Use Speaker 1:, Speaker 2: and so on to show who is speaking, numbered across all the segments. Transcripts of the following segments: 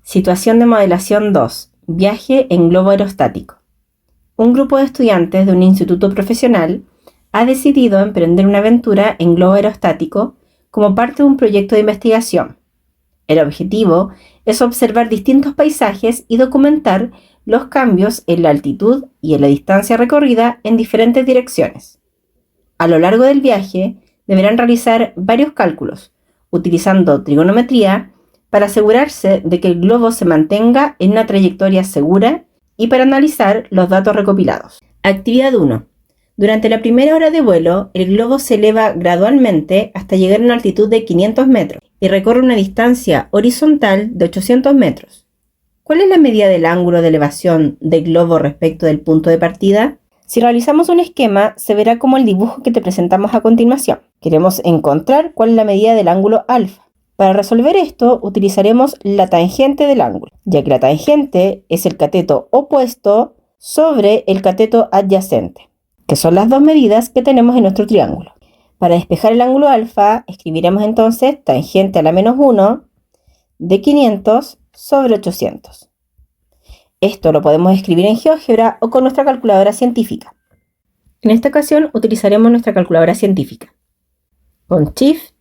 Speaker 1: Situación de modelación 2. Viaje en globo aerostático. Un grupo de estudiantes de un instituto profesional ha decidido emprender una aventura en globo aerostático como parte de un proyecto de investigación. El objetivo es observar distintos paisajes y documentar los cambios en la altitud y en la distancia recorrida en diferentes direcciones. A lo largo del viaje deberán realizar varios cálculos, utilizando trigonometría para asegurarse de que el globo se mantenga en una trayectoria segura y para analizar los datos recopilados. Actividad 1. Durante la primera hora de vuelo, el globo se eleva gradualmente hasta llegar a una altitud de 500 metros y recorre una distancia horizontal de 800 metros. ¿Cuál es la medida del ángulo de elevación del globo respecto del punto de partida? Si realizamos un esquema, se verá como el dibujo que te presentamos a continuación. Queremos encontrar cuál es la medida del ángulo alfa. Para resolver esto, utilizaremos la tangente del ángulo, ya que la tangente es el cateto opuesto sobre el cateto adyacente, que son las dos medidas que tenemos en nuestro triángulo. Para despejar el ángulo alfa, escribiremos entonces tangente a la menos 1 de 500 sobre 800. Esto lo podemos escribir en GeoGebra o con nuestra calculadora científica. En esta ocasión utilizaremos nuestra calculadora científica. Con Shift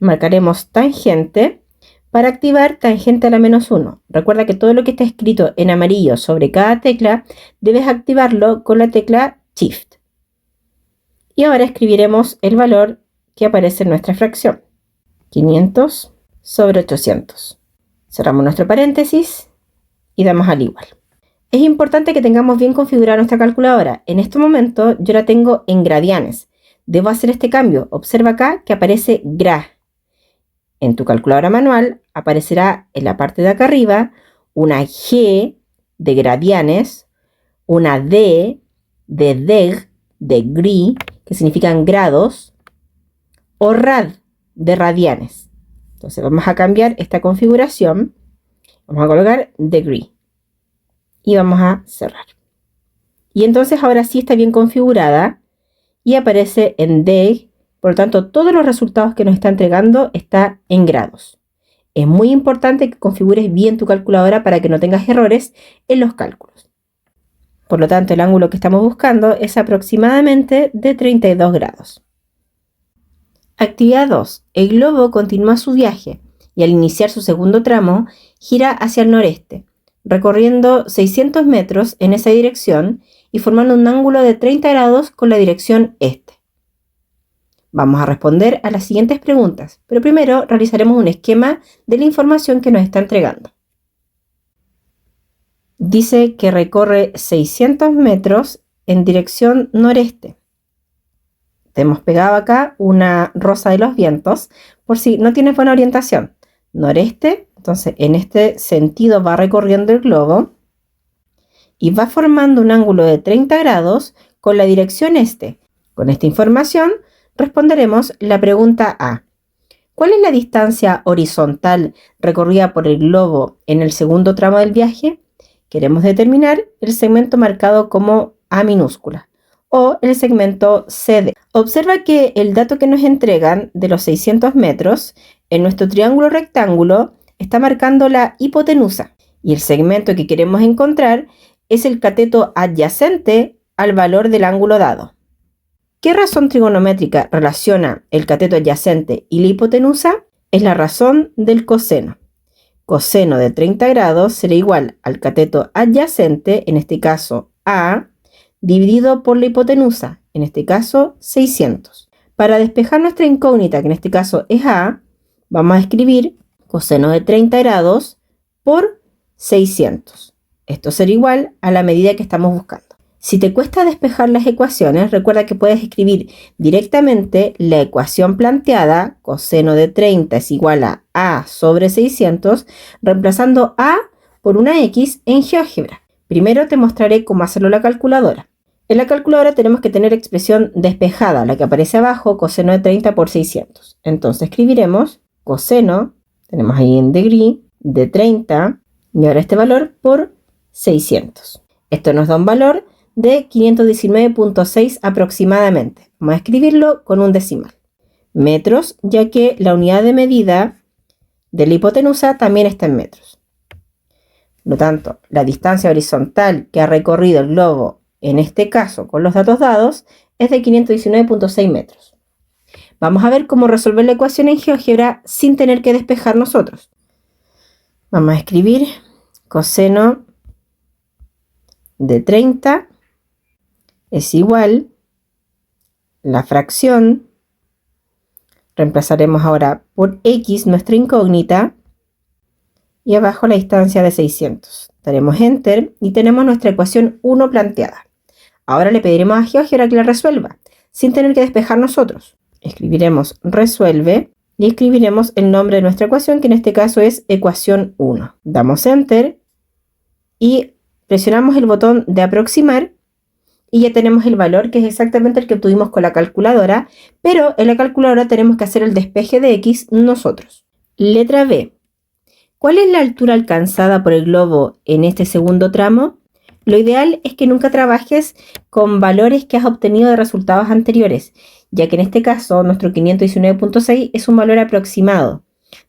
Speaker 1: marcaremos tangente para activar tangente a la menos 1. Recuerda que todo lo que está escrito en amarillo sobre cada tecla debes activarlo con la tecla Shift. Y ahora escribiremos el valor que aparece en nuestra fracción. 500 sobre 800. Cerramos nuestro paréntesis y damos al igual. Es importante que tengamos bien configurada nuestra calculadora. En este momento yo la tengo en gradianes. Debo hacer este cambio. Observa acá que aparece gra. En tu calculadora manual aparecerá en la parte de acá arriba una G de gradianes, una D de deg, degree, que significan grados, o rad de radianes. Entonces vamos a cambiar esta configuración. Vamos a colocar degree y vamos a cerrar. Y entonces ahora sí está bien configurada y aparece en deg. Por lo tanto, todos los resultados que nos está entregando está en grados. Es muy importante que configures bien tu calculadora para que no tengas errores en los cálculos. Por lo tanto, el ángulo que estamos buscando es aproximadamente de 32 grados. Actividad 2. El globo continúa su viaje y al iniciar su segundo tramo, gira hacia el noreste, recorriendo 600 metros en esa dirección y formando un ángulo de 30 grados con la dirección este. Vamos a responder a las siguientes preguntas, pero primero realizaremos un esquema de la información que nos está entregando. Dice que recorre 600 metros en dirección noreste. Te hemos pegado acá una rosa de los vientos por si no tienes buena orientación. Noreste, entonces en este sentido va recorriendo el globo y va formando un ángulo de 30 grados con la dirección este. Con esta información responderemos la pregunta A. ¿Cuál es la distancia horizontal recorrida por el globo en el segundo tramo del viaje? Queremos determinar el segmento marcado como A minúscula o el segmento CD. Observa que el dato que nos entregan de los 600 metros en nuestro triángulo rectángulo está marcando la hipotenusa y el segmento que queremos encontrar es el cateto adyacente al valor del ángulo dado. ¿Qué razón trigonométrica relaciona el cateto adyacente y la hipotenusa? Es la razón del coseno. Coseno de 30 grados será igual al cateto adyacente, en este caso A, dividido por la hipotenusa, en este caso 600. Para despejar nuestra incógnita, que en este caso es A, vamos a escribir coseno de 30 grados por 600. Esto será igual a la medida que estamos buscando. Si te cuesta despejar las ecuaciones, recuerda que puedes escribir directamente la ecuación planteada, coseno de 30 es igual a sobre 600, reemplazando A por una X en GeoGebra. Primero te mostraré cómo hacerlo en la calculadora. En la calculadora tenemos que tener expresión despejada, la que aparece abajo, coseno de 30 por 600. Entonces escribiremos coseno, tenemos ahí en degree, de 30, y ahora este valor por 600. Esto nos da un valor de 519.6 aproximadamente. Vamos a escribirlo con un decimal. Metros, ya que la unidad de medida de la hipotenusa también está en metros. Por lo tanto, la distancia horizontal que ha recorrido el globo, en este caso con los datos dados, es de 519.6 metros. Vamos a ver cómo resolver la ecuación en GeoGebra sin tener que despejar nosotros. Vamos a escribir coseno de 30 es igual la fracción, reemplazaremos ahora por x nuestra incógnita, y abajo la distancia de 600. Daremos Enter y tenemos nuestra ecuación 1 planteada. Ahora le pediremos a GeoGebra que la resuelva, sin tener que despejar nosotros. Escribiremos resuelve y escribiremos el nombre de nuestra ecuación, que en este caso es ecuación 1. Damos Enter y presionamos el botón de aproximar y ya tenemos el valor, que es exactamente el que obtuvimos con la calculadora, pero en la calculadora tenemos que hacer el despeje de x nosotros. Letra B. ¿Cuál es la altura alcanzada por el globo en este segundo tramo? Lo ideal es que nunca trabajes con valores que has obtenido de resultados anteriores, ya que en este caso nuestro 519.6 es un valor aproximado.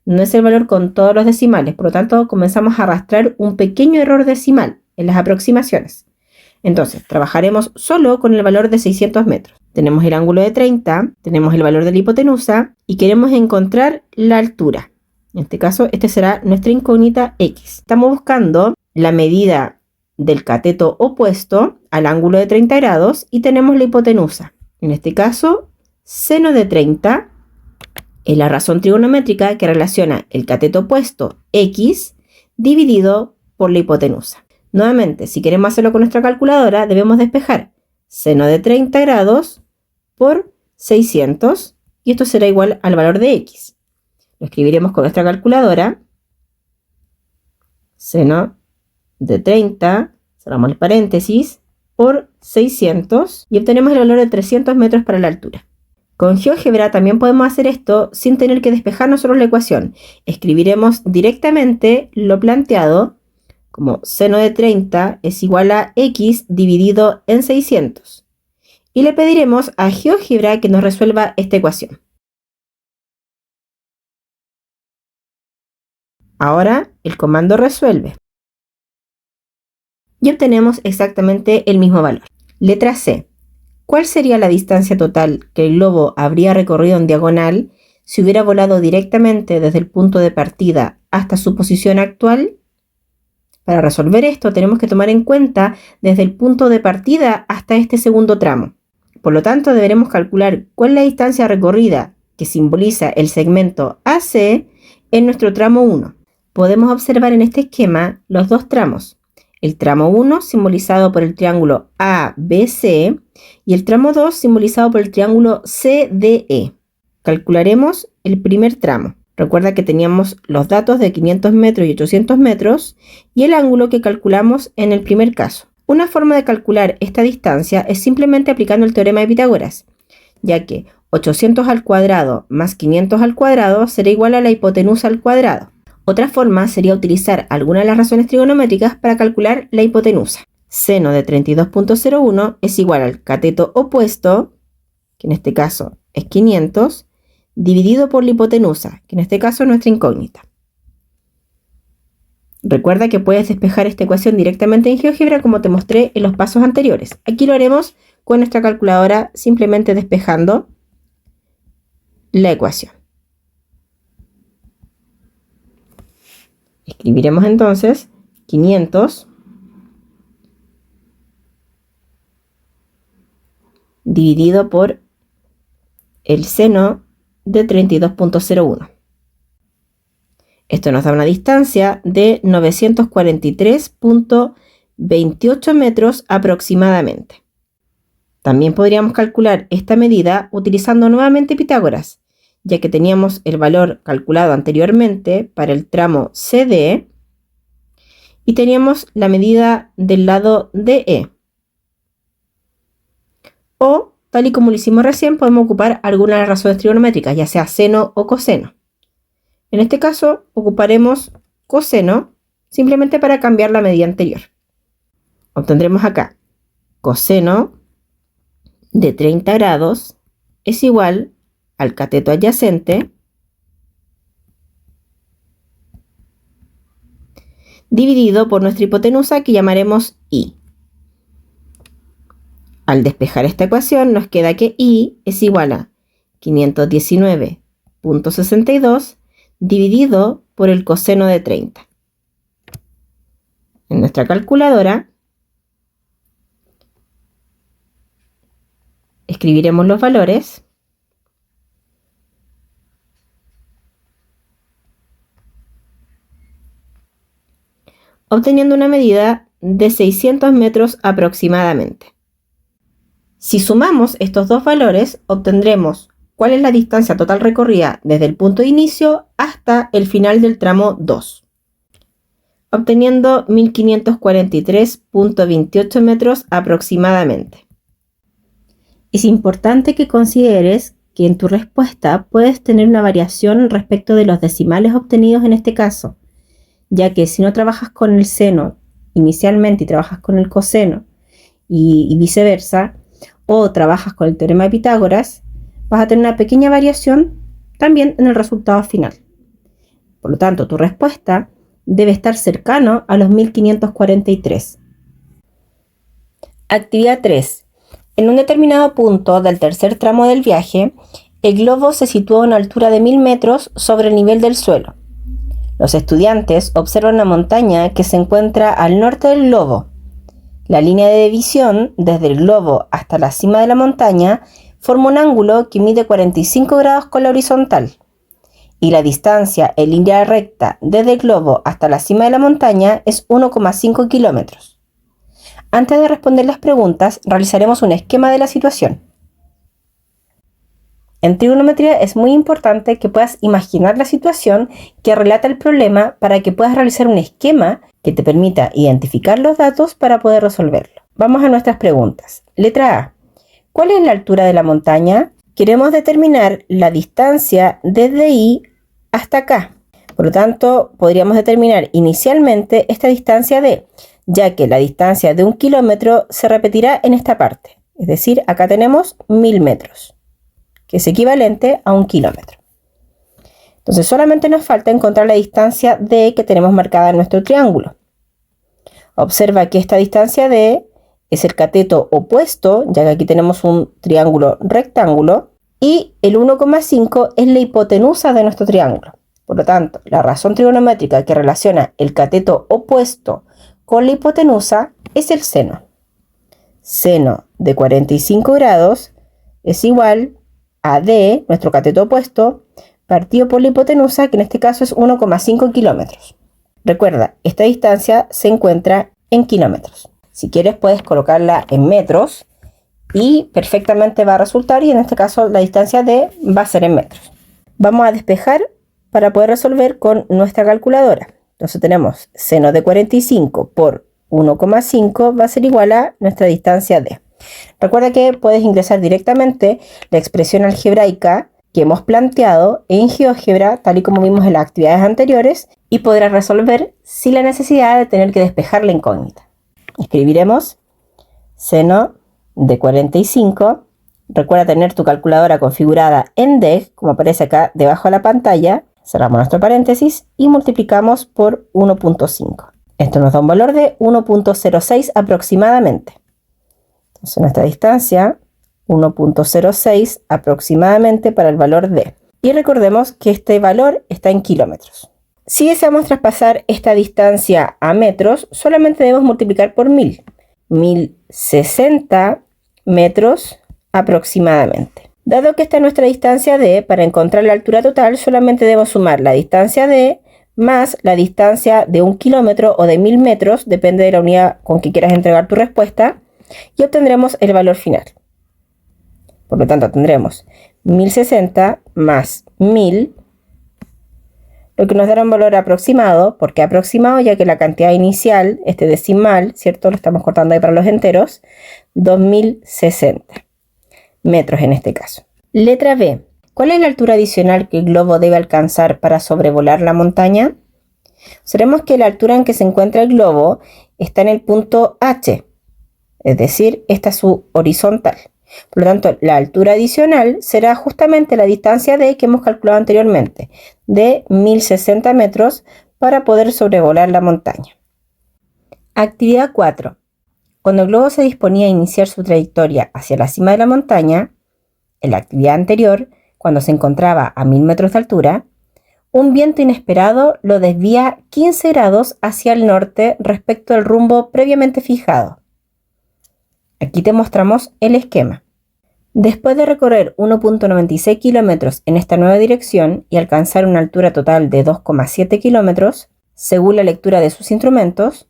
Speaker 1: No es el valor con todos los decimales, por lo tanto comenzamos a arrastrar un pequeño error decimal en las aproximaciones. Entonces, trabajaremos solo con el valor de 600 metros. Tenemos el ángulo de 30, tenemos el valor de la hipotenusa y queremos encontrar la altura. En este caso, este será nuestra incógnita x. Estamos buscando la medida del cateto opuesto al ángulo de 30 grados y tenemos la hipotenusa. En este caso, seno de 30 es la razón trigonométrica que relaciona el cateto opuesto x dividido por la hipotenusa. Nuevamente, si queremos hacerlo con nuestra calculadora, debemos despejar seno de 30 grados por 600 y esto será igual al valor de x. Lo escribiremos con nuestra calculadora. Seno de 30, cerramos el paréntesis, por 600 y obtenemos el valor de 300 metros para la altura. Con GeoGebra también podemos hacer esto sin tener que despejar nosotros la ecuación. Escribiremos directamente lo planteado como seno de 30 es igual a x dividido en 600. Y le pediremos a GeoGebra que nos resuelva esta ecuación. Ahora el comando resuelve. Y obtenemos exactamente el mismo valor. Letra C. ¿Cuál sería la distancia total que el globo habría recorrido en diagonal si hubiera volado directamente desde el punto de partida hasta su posición actual? Para resolver esto tenemos que tomar en cuenta desde el punto de partida hasta este segundo tramo. Por lo tanto, deberemos calcular cuál es la distancia recorrida que simboliza el segmento AC en nuestro tramo 1. Podemos observar en este esquema los dos tramos. El tramo 1 simbolizado por el triángulo ABC y el tramo 2 simbolizado por el triángulo CDE. Calcularemos el primer tramo. Recuerda que teníamos los datos de 500 metros y 800 metros y el ángulo que calculamos en el primer caso. Una forma de calcular esta distancia es simplemente aplicando el teorema de Pitágoras, ya que 800 al cuadrado más 500 al cuadrado será igual a la hipotenusa al cuadrado. Otra forma sería utilizar alguna de las razones trigonométricas para calcular la hipotenusa. Seno de 32.01 es igual al cateto opuesto, que en este caso es 500, dividido por la hipotenusa, que en este caso es nuestra incógnita. Recuerda que puedes despejar esta ecuación directamente en GeoGebra como te mostré en los pasos anteriores. Aquí lo haremos con nuestra calculadora simplemente despejando la ecuación. Escribiremos entonces 500 dividido por el seno de 32.01. Esto nos da una distancia de 943.28 metros aproximadamente. También podríamos calcular esta medida utilizando nuevamente Pitágoras, ya que teníamos el valor calculado anteriormente para el tramo CD y teníamos la medida del lado DE. O, tal y como lo hicimos recién, podemos ocupar alguna de las razones trigonométricas, ya sea seno o coseno. En este caso, ocuparemos coseno simplemente para cambiar la medida anterior. Obtendremos acá coseno de 30 grados es igual al cateto adyacente dividido por nuestra hipotenusa que llamaremos I. Al despejar esta ecuación nos queda que I es igual a 519.62 dividido por el coseno de 30. En nuestra calculadora escribiremos los valores obteniendo una medida de 600 metros aproximadamente. Si sumamos estos dos valores, obtendremos cuál es la distancia total recorrida desde el punto de inicio hasta el final del tramo 2, obteniendo 1543.28 metros aproximadamente. Es importante que consideres que en tu respuesta puedes tener una variación respecto de los decimales obtenidos en este caso, ya que si no trabajas con el seno inicialmente y trabajas con el coseno y viceversa, o trabajas con el teorema de Pitágoras, vas a tener una pequeña variación también en el resultado final. Por lo tanto, tu respuesta debe estar cercano a los 1543. Actividad 3. En un determinado punto del tercer tramo del viaje, el globo se sitúa a una altura de 1000 metros sobre el nivel del suelo. Los estudiantes observan una montaña que se encuentra al norte del globo. La línea de visión desde el globo hasta la cima de la montaña forma un ángulo que mide 45 grados con la horizontal. Y la distancia en línea recta desde el globo hasta la cima de la montaña es 1,5 kilómetros. Antes de responder las preguntas, realizaremos un esquema de la situación. En trigonometría es muy importante que puedas imaginar la situación que relata el problema para que puedas realizar un esquema que te permita identificar los datos para poder resolverlo. Vamos a nuestras preguntas. Letra A. ¿Cuál es la altura de la montaña? Queremos determinar la distancia desde I hasta acá. Por lo tanto, podríamos determinar inicialmente esta distancia D, ya que la distancia de 1 kilómetro se repetirá en esta parte. Es decir, acá tenemos 1000 metros, que es equivalente a 1 kilómetro. Entonces solamente nos falta encontrar la distancia D que tenemos marcada en nuestro triángulo. Observa que esta distancia D es el cateto opuesto, ya que aquí tenemos un triángulo rectángulo, y el 1,5 es la hipotenusa de nuestro triángulo. Por lo tanto, la razón trigonométrica que relaciona el cateto opuesto con la hipotenusa es el seno. Seno de 45 grados es igual a D, nuestro cateto opuesto, partido por la hipotenusa, que en este caso es 1,5 kilómetros. Recuerda, esta distancia se encuentra en kilómetros. Si quieres puedes colocarla en metros y perfectamente va a resultar, y en este caso la distancia D va a ser en metros. Vamos a despejar para poder resolver con nuestra calculadora. Entonces tenemos seno de 45 por 1,5 va a ser igual a nuestra distancia D. Recuerda que puedes ingresar directamente la expresión algebraica que hemos planteado en GeoGebra, tal y como vimos en las actividades anteriores, y podrás resolver sin la necesidad de tener que despejar la incógnita. Escribiremos seno de 45. Recuerda tener tu calculadora configurada en DEG, como aparece acá debajo de la pantalla. Cerramos nuestro paréntesis y multiplicamos por 1,5. Esto nos da un valor de 1,06 aproximadamente. Entonces nuestra distancia 1,06 aproximadamente para el valor D. Y recordemos que este valor está en kilómetros. Si deseamos traspasar esta distancia a metros, solamente debemos multiplicar por 1000. 1060 metros aproximadamente. Dado que esta es nuestra distancia D, para encontrar la altura total solamente debemos sumar la distancia D más la distancia de 1 kilómetro o de 1000 metros, depende de la unidad con que quieras entregar tu respuesta, y obtendremos el valor final. Por lo tanto, tendremos 1060 más 1000, lo que nos dará un valor aproximado. ¿Por qué aproximado? Ya que la cantidad inicial, este decimal, ¿cierto? Lo estamos cortando ahí para los enteros, 2060 metros en este caso. Letra B. ¿Cuál es la altura adicional que el globo debe alcanzar para sobrevolar la montaña? Observemos que la altura en que se encuentra el globo está en el punto H, es decir, esta es su horizontal. Por lo tanto, la altura adicional será justamente la distancia D que hemos calculado anteriormente, de 1060 metros para poder sobrevolar la montaña. Actividad 4. Cuando el globo se disponía a iniciar su trayectoria hacia la cima de la montaña, en la actividad anterior, cuando se encontraba a 1000 metros de altura, un viento inesperado lo desvía 15 grados hacia el norte respecto al rumbo previamente fijado. Aquí te mostramos el esquema. Después de recorrer 1.96 kilómetros en esta nueva dirección y alcanzar una altura total de 2,7 kilómetros, según la lectura de sus instrumentos,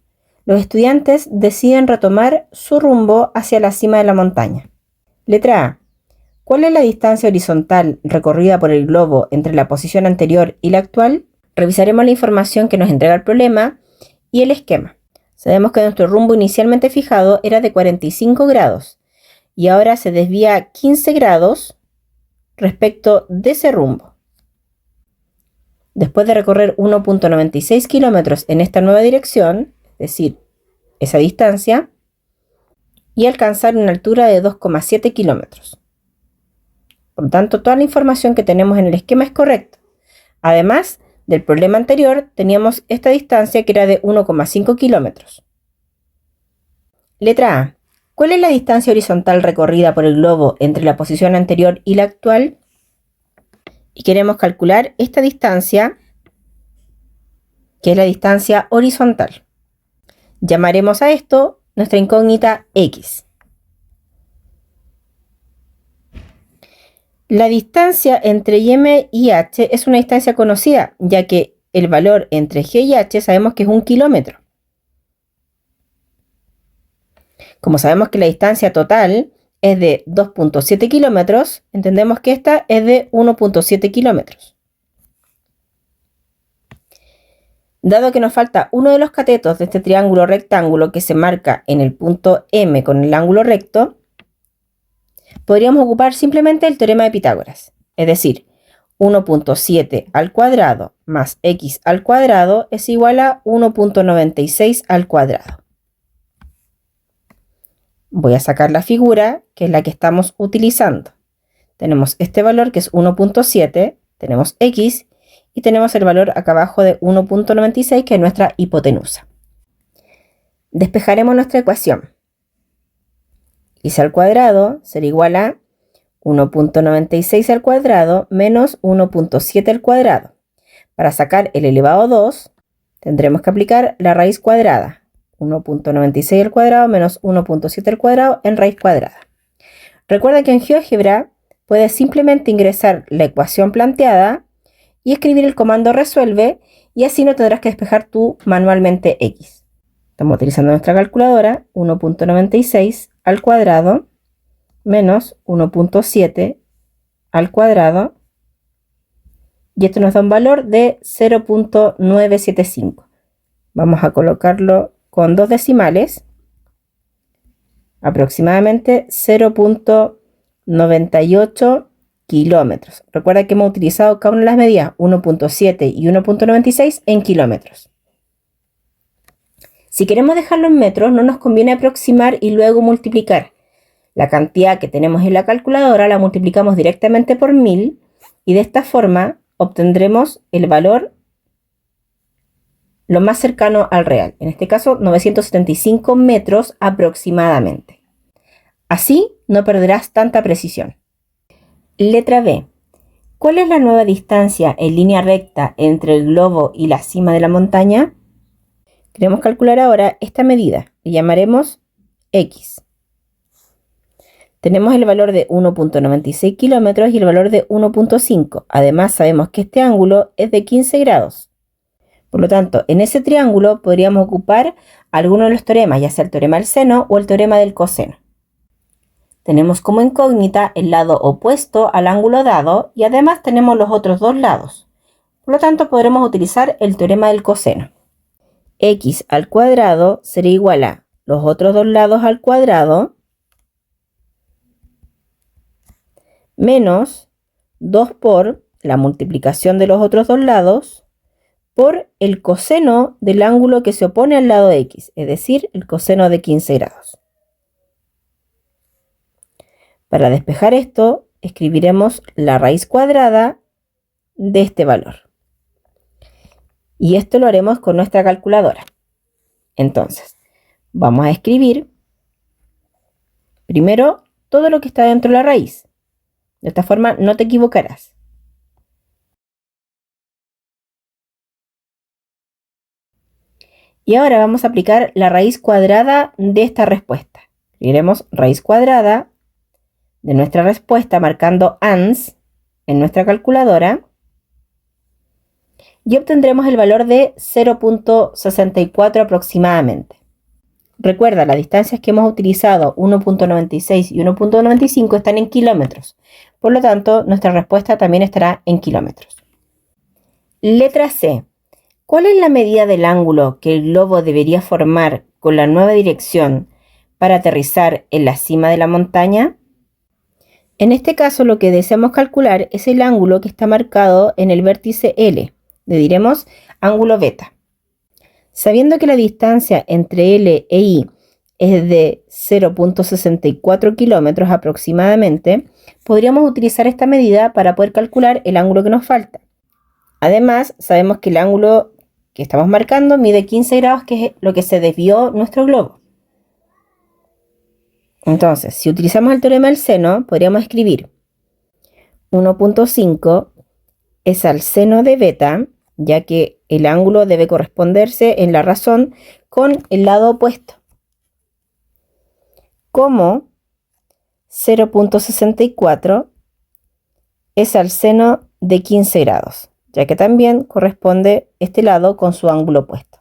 Speaker 1: los estudiantes deciden retomar su rumbo hacia la cima de la montaña. Letra A. ¿Cuál es la distancia horizontal recorrida por el globo entre la posición anterior y la actual? Revisaremos la información que nos entrega el problema y el esquema. Sabemos que nuestro rumbo inicialmente fijado era de 45 grados y ahora se desvía 15 grados respecto de ese rumbo. Después de recorrer 1.96 kilómetros en esta nueva dirección, es decir, esa distancia, y alcanzar una altura de 2,7 kilómetros. Por lo tanto, toda la información que tenemos en el esquema es correcta. Además del problema anterior, teníamos esta distancia que era de 1,5 kilómetros. Letra A. ¿Cuál es la distancia horizontal recorrida por el globo entre la posición anterior y la actual? Y queremos calcular esta distancia, que es la distancia horizontal. Llamaremos a esto nuestra incógnita X. La distancia entre M y H es una distancia conocida, ya que el valor entre G y H sabemos que es 1 kilómetro. Como sabemos que la distancia total es de 2,7 kilómetros, entendemos que esta es de 1,7 kilómetros. Dado que nos falta uno de los catetos de este triángulo rectángulo que se marca en el punto M con el ángulo recto, podríamos ocupar simplemente el teorema de Pitágoras, es decir, 1.7 al cuadrado más x al cuadrado es igual a 1.96 al cuadrado. Voy a sacar la figura, que es la que estamos utilizando. Tenemos este valor que es 1.7, tenemos x y tenemos el valor acá abajo de 1.96, que es nuestra hipotenusa. Despejaremos nuestra ecuación. X al cuadrado será igual a 1.96 al cuadrado menos 1.7 al cuadrado. Para sacar el elevado a 2, tendremos que aplicar la raíz cuadrada. 1.96 al cuadrado menos 1.7 al cuadrado en raíz cuadrada. Recuerda que en GeoGebra puedes simplemente ingresar la ecuación planteada y escribir el comando resuelve, y así no tendrás que despejar tú manualmente X. Estamos utilizando nuestra calculadora. 1.96 al cuadrado menos 1.7 al cuadrado, y esto nos da un valor de 0.975. Vamos a colocarlo con dos decimales, aproximadamente 0.98 kilómetros. Recuerda que hemos utilizado cada una de las medidas 1.7 y 1.96 en kilómetros. Si queremos dejarlo en metros, no nos conviene aproximar y luego multiplicar. La cantidad que tenemos en la calculadora la multiplicamos directamente por 1000 y de esta forma obtendremos el valor lo más cercano al real. En este caso, 975 metros aproximadamente. Así no perderás tanta precisión. Letra B. ¿Cuál es la nueva distancia en línea recta entre el globo y la cima de la montaña? Queremos calcular ahora esta medida. Le llamaremos X. Tenemos el valor de 1.96 kilómetros y el valor de 1.5. Además, sabemos que este ángulo es de 15 grados. Por lo tanto, en ese triángulo podríamos ocupar alguno de los teoremas, ya sea el teorema del seno o el teorema del coseno. Tenemos como incógnita el lado opuesto al ángulo dado y además tenemos los otros dos lados. Por lo tanto, podremos utilizar el teorema del coseno. X al cuadrado será igual a los otros dos lados al cuadrado menos 2 por la multiplicación de los otros dos lados por el coseno del ángulo que se opone al lado de X, es decir, el coseno de 15 grados. Para despejar esto, escribiremos la raíz cuadrada de este valor. Y esto lo haremos con nuestra calculadora. Entonces, Vamos a escribir primero todo lo que está dentro de la raíz. De esta forma no te equivocarás. Y ahora vamos a aplicar la raíz cuadrada de esta respuesta. Escribiremos raíz cuadrada de nuestra respuesta marcando ans en nuestra calculadora y obtendremos el valor de 0.64 aproximadamente. Recuerda, las distancias que hemos utilizado, 1.96 y 1.95, están en kilómetros. Por lo tanto, nuestra respuesta también estará en kilómetros. Letra C. ¿Cuál es la medida del ángulo que el globo debería formar con la nueva dirección para aterrizar en la cima de la montaña? En este caso, lo que deseamos calcular es el ángulo que está marcado en el vértice L. Le diremos ángulo beta. Sabiendo que la distancia entre L e I es de 0.64 kilómetros aproximadamente, podríamos utilizar esta medida para poder calcular el ángulo que nos falta. Además, sabemos que el ángulo que estamos marcando mide 15 grados, que es lo que se desvió nuestro globo. Entonces, si utilizamos el teorema del seno, podríamos escribir 1.5 es al seno de beta, ya que el ángulo debe corresponderse en la razón con el lado opuesto, como 0.64 es al seno de 15 grados, ya que también corresponde este lado con su ángulo opuesto.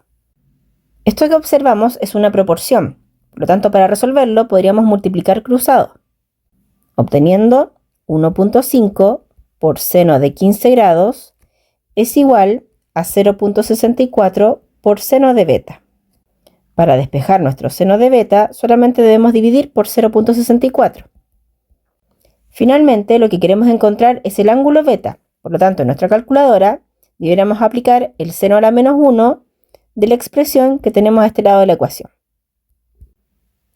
Speaker 1: Esto que observamos es una proporción, por lo tanto, para resolverlo podríamos multiplicar cruzado, obteniendo 1.5 por seno de 15 grados es igual a 0.64 por seno de beta. Para despejar nuestro seno de beta, solamente debemos dividir por 0.64. Finalmente, lo que queremos encontrar es el ángulo beta. Por lo tanto, en nuestra calculadora deberíamos aplicar el seno a la menos 1 de la expresión que tenemos a este lado de la ecuación.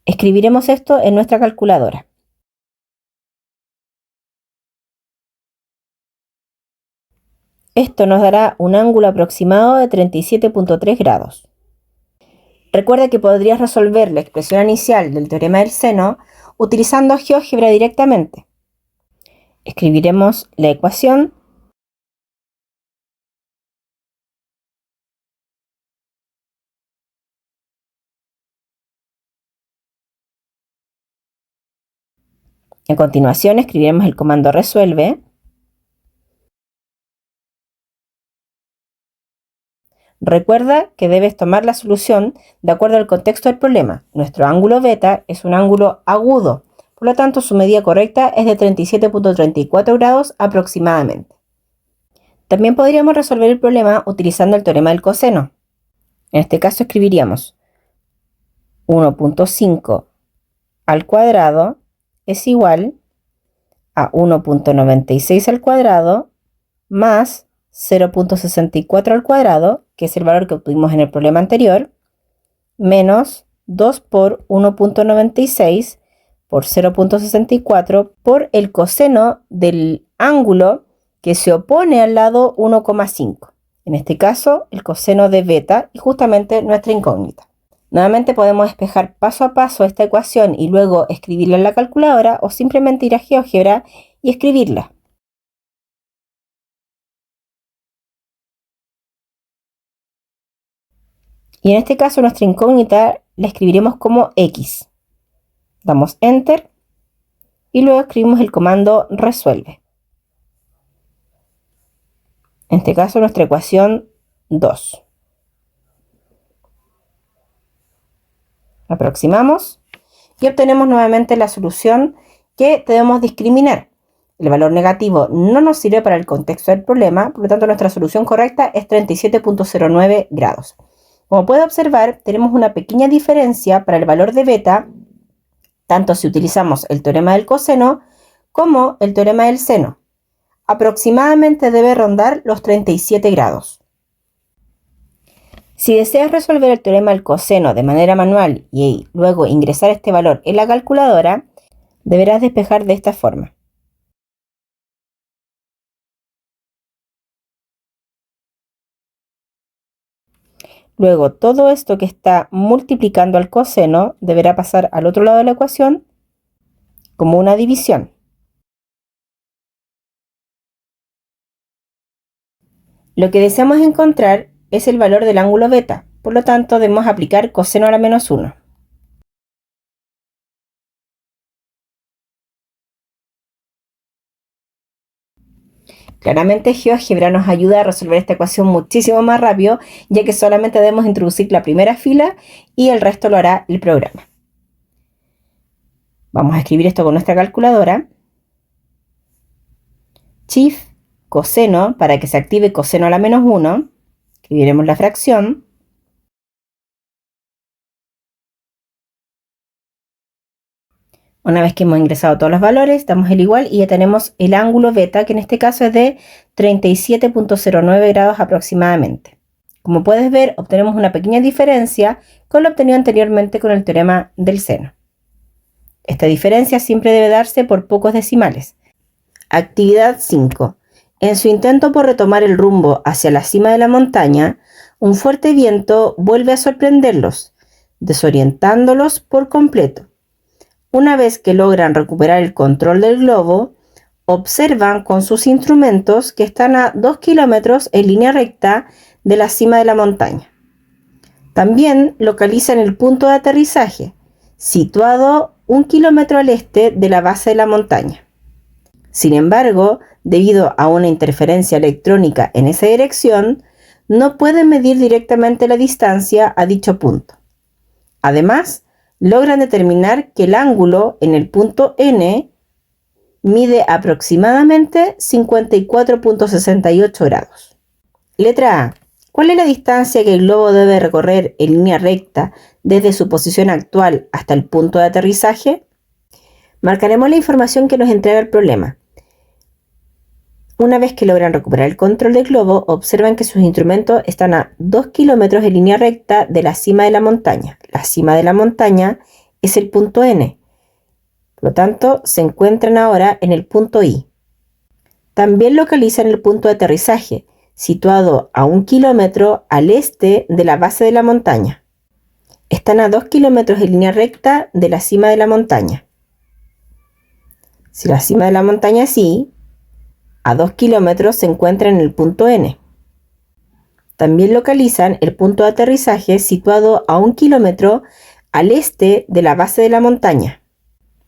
Speaker 1: Escribiremos esto en nuestra calculadora. Esto nos dará un ángulo aproximado de 37.3 grados. Recuerda que podrías resolver la expresión inicial del teorema del seno utilizando GeoGebra directamente. Escribiremos la ecuación a continuación escribiremos el comando resuelve. Recuerda que debes tomar la solución de acuerdo al contexto del problema. Nuestro ángulo beta es un ángulo agudo, por lo tanto su medida correcta es de 37.34 grados aproximadamente. También podríamos resolver el problema utilizando el teorema del coseno. En este caso escribiríamos 1.5 al cuadrado es igual a 1.96 al cuadrado más 0.64 al cuadrado, que es el valor que obtuvimos en el problema anterior, menos 2 por 1.96 por 0.64 por el coseno del ángulo que se opone al lado 1,5. En este caso, el coseno de beta y justamente nuestra incógnita. Nuevamente podemos despejar paso a paso esta ecuación y luego escribirla en la calculadora o simplemente ir a GeoGebra y escribirla. Y en este caso nuestra incógnita la escribiremos como X. Damos Enter y luego escribimos el comando resuelve. En este caso nuestra ecuación 2. Aproximamos y obtenemos nuevamente la solución que debemos discriminar. El valor negativo no nos sirve para el contexto del problema, por lo tanto nuestra solución correcta es 37.09 grados. Como puede observar, tenemos una pequeña diferencia para el valor de beta, tanto si utilizamos el teorema del coseno como el teorema del seno. Aproximadamente debe rondar los 37 grados. Si deseas resolver el teorema del coseno de manera manual y luego ingresar este valor en la calculadora, deberás despejar de esta forma. Luego, todo esto que está multiplicando al coseno deberá pasar al otro lado de la ecuación como una división. Lo que deseamos encontrar es el valor del ángulo beta, por lo tanto debemos aplicar coseno a la menos 1. Claramente GeoGebra nos ayuda a resolver esta ecuación muchísimo más rápido, ya que solamente debemos introducir la primera fila y el resto lo hará el programa. Vamos a escribir esto con nuestra calculadora. Shift coseno, para que se active coseno a la menos 1, escribiremos la fracción. Una vez que hemos ingresado todos los valores, damos el igual y ya tenemos el ángulo beta, que en este caso es de 37.09 grados aproximadamente. Como puedes ver, obtenemos una pequeña diferencia con lo obtenido anteriormente con el teorema del seno. Esta diferencia siempre debe darse por pocos decimales. Actividad 5. En su intento por retomar el rumbo hacia la cima de la montaña, un fuerte viento vuelve a sorprenderlos, desorientándolos por completo. Una vez que logran recuperar el control del globo, observan con sus instrumentos que están a 2 kilómetros en línea recta de la cima de la montaña. También localizan el punto de aterrizaje, situado 1 kilómetro al este de la base de la montaña. Sin embargo, debido a una interferencia electrónica en esa dirección, no pueden medir directamente la distancia a dicho punto. Además, logran determinar que el ángulo en el punto N mide aproximadamente 54.68 grados. Letra A. ¿Cuál es la distancia que el globo debe recorrer en línea recta desde su posición actual hasta el punto de aterrizaje? Marcaremos la información que nos entrega el problema. Una vez que logran recuperar el control del globo, observan que sus instrumentos están a 2 kilómetros en línea recta de la cima de la montaña. La cima de la montaña es el punto N. Por lo tanto, se encuentran ahora en el punto I. También localizan el punto de aterrizaje, situado a 1 kilómetro al este de la base de la montaña. Están a 2 kilómetros en línea recta de la cima de la montaña. Si la cima de la montaña es I, a 2 kilómetros se encuentra en el punto N. También localizan el punto de aterrizaje situado a 1 kilómetro al este de la base de la montaña.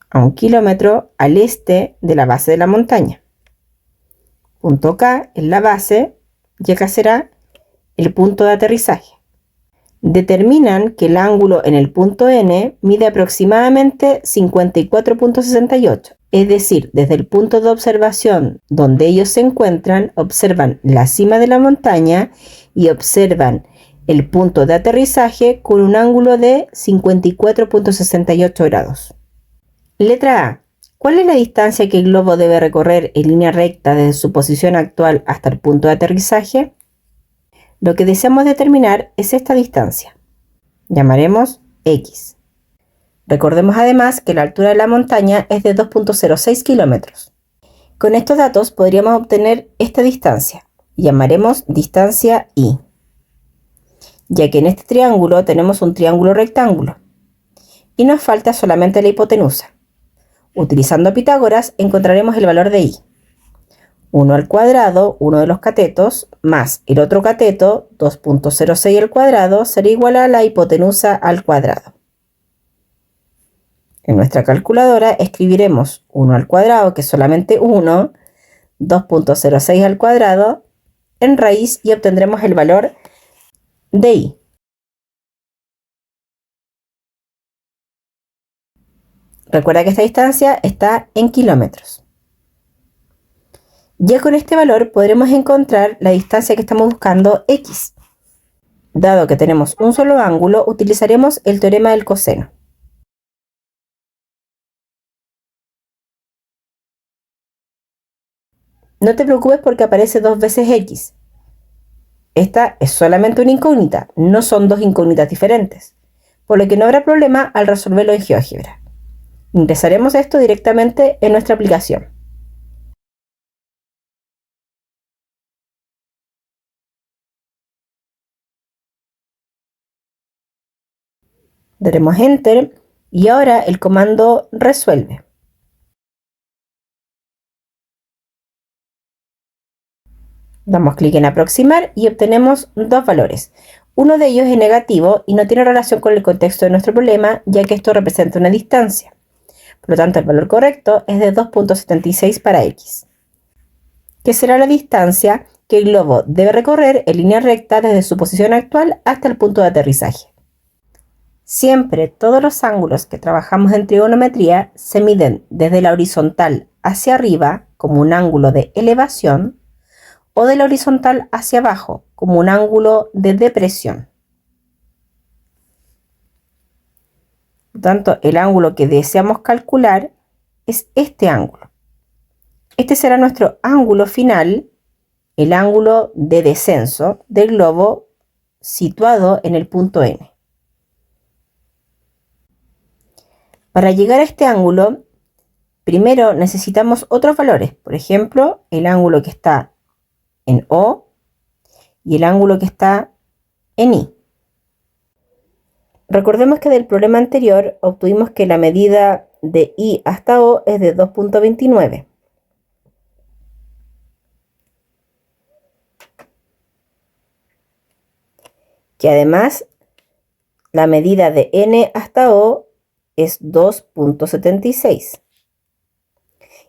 Speaker 1: A 1 kilómetro al este de la base de la montaña. Punto K es la base y acá será el punto de aterrizaje. Determinan que el ángulo en el punto N mide aproximadamente 54.68. Es decir, desde el punto de observación donde ellos se encuentran, observan la cima de la montaña y observan el punto de aterrizaje con un ángulo de 54.68 grados. Letra A. ¿Cuál es la distancia que el globo debe recorrer en línea recta desde su posición actual hasta el punto de aterrizaje? Lo que deseamos determinar es esta distancia. Llamaremos X. Recordemos además que la altura de la montaña es de 2.06 kilómetros. Con estos datos podríamos obtener esta distancia. Llamaremos distancia I. Ya que en este triángulo tenemos un triángulo rectángulo. Y nos falta solamente la hipotenusa. Utilizando Pitágoras encontraremos el valor de I. 1 al cuadrado, uno de los catetos, más el otro cateto, 2.06 al cuadrado, será igual a la hipotenusa al cuadrado. En nuestra calculadora escribiremos 1 al cuadrado, que es solamente 1, 2.06 al cuadrado, en raíz y obtendremos el valor de I. Recuerda que esta distancia está en kilómetros. Ya con este valor podremos encontrar la distancia que estamos buscando, X. Dado que tenemos un solo ángulo, utilizaremos el teorema del coseno. No te preocupes porque aparece 2 veces X. Esta es solamente una incógnita, no son dos incógnitas diferentes, por lo que no habrá problema al resolverlo en GeoGebra. Ingresaremos esto directamente en nuestra aplicación. Daremos Enter y ahora el comando resuelve. Damos clic en aproximar y obtenemos dos valores. Uno de ellos es negativo y no tiene relación con el contexto de nuestro problema, ya que esto representa una distancia. Por lo tanto, el valor correcto es de 2.76 para x, que será la distancia que el globo debe recorrer en línea recta desde su posición actual hasta el punto de aterrizaje. Siempre todos los ángulos que trabajamos en trigonometría se miden desde la horizontal hacia arriba como un ángulo de elevación o de la horizontal hacia abajo como un ángulo de depresión. Por lo tanto, el ángulo que deseamos calcular es este ángulo. Este será nuestro ángulo final, el ángulo de descenso del globo situado en el punto N. Para llegar a este ángulo, primero necesitamos otros valores. Por ejemplo, el ángulo que está en O y el ángulo que está en I. Recordemos que del problema anterior obtuvimos que la medida de I hasta O es de 2.29. Que además la medida de N hasta O es 2.76.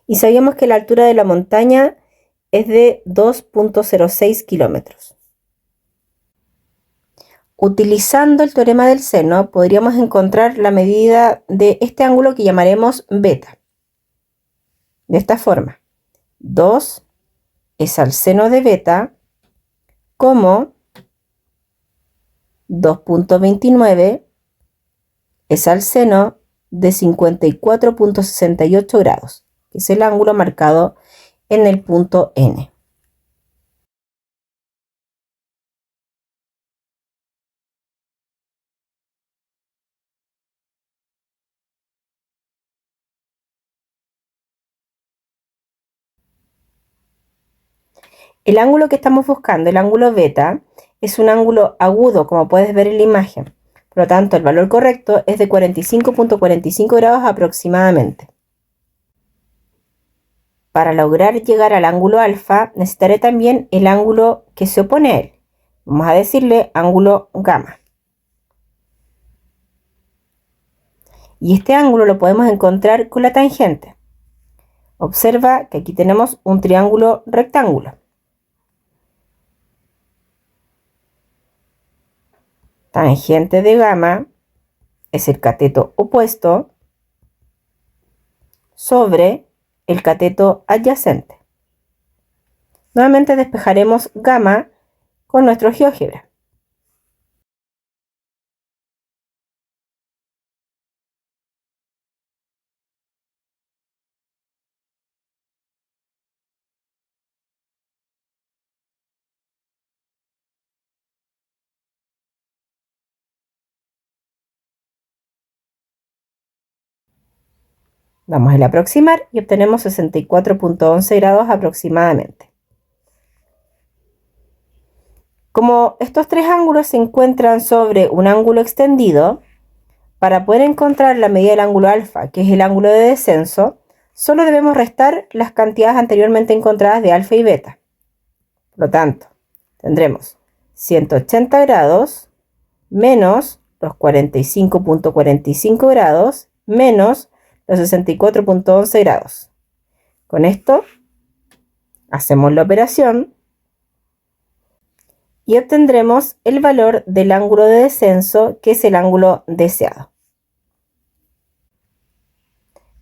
Speaker 1: Y sabíamos que la altura de la montaña es de 2.06 kilómetros. Utilizando el teorema del seno, podríamos encontrar la medida de este ángulo que llamaremos beta. De esta forma, 2 es al seno de beta como 2.29 es al seno de 54.68 grados, que es el ángulo marcado en el punto N. El ángulo que estamos buscando, el ángulo beta, es un ángulo agudo, como puedes ver en la imagen. Por lo tanto, el valor correcto es de 45.45 grados aproximadamente. Para lograr llegar al ángulo alfa, necesitaré también el ángulo que se opone a él. Vamos a decirle ángulo gamma. Y este ángulo lo podemos encontrar con la tangente. Observa que aquí tenemos un triángulo rectángulo. Tangente de gamma es el cateto opuesto sobre el cateto adyacente. Nuevamente despejaremos gamma con nuestro GeoGebra. Damos el aproximar y obtenemos 64.11 grados aproximadamente. Como estos tres ángulos se encuentran sobre un ángulo extendido, para poder encontrar la medida del ángulo alfa, que es el ángulo de descenso, solo debemos restar las cantidades anteriormente encontradas de alfa y beta. Por lo tanto, tendremos 180 grados menos los 45.45 grados menos los 64.11 grados. Con esto hacemos la operación y obtendremos el valor del ángulo de descenso, que es el ángulo deseado.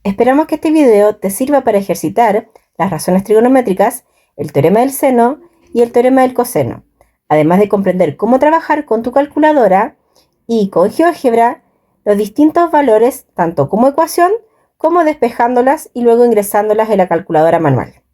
Speaker 1: Esperamos que este video te sirva para ejercitar las razones trigonométricas, el teorema del seno y el teorema del coseno, además de comprender cómo trabajar con tu calculadora y con GeoGebra los distintos valores, tanto como ecuación como despejándolas y luego ingresándolas en la calculadora manual.